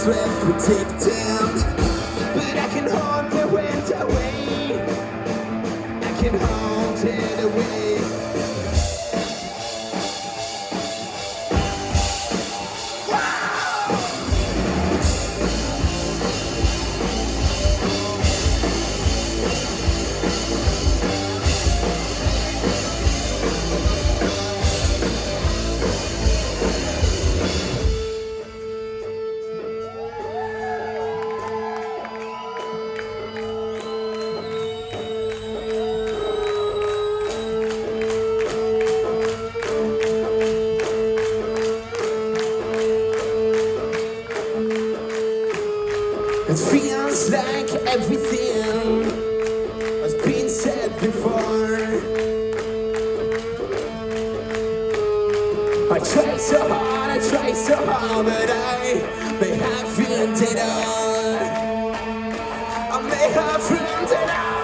were predicted, but I can hold the wind away. I can hold it away. It feels like everything has been said before. I try so hard, but I may have ruined it all. I may have ruined it all.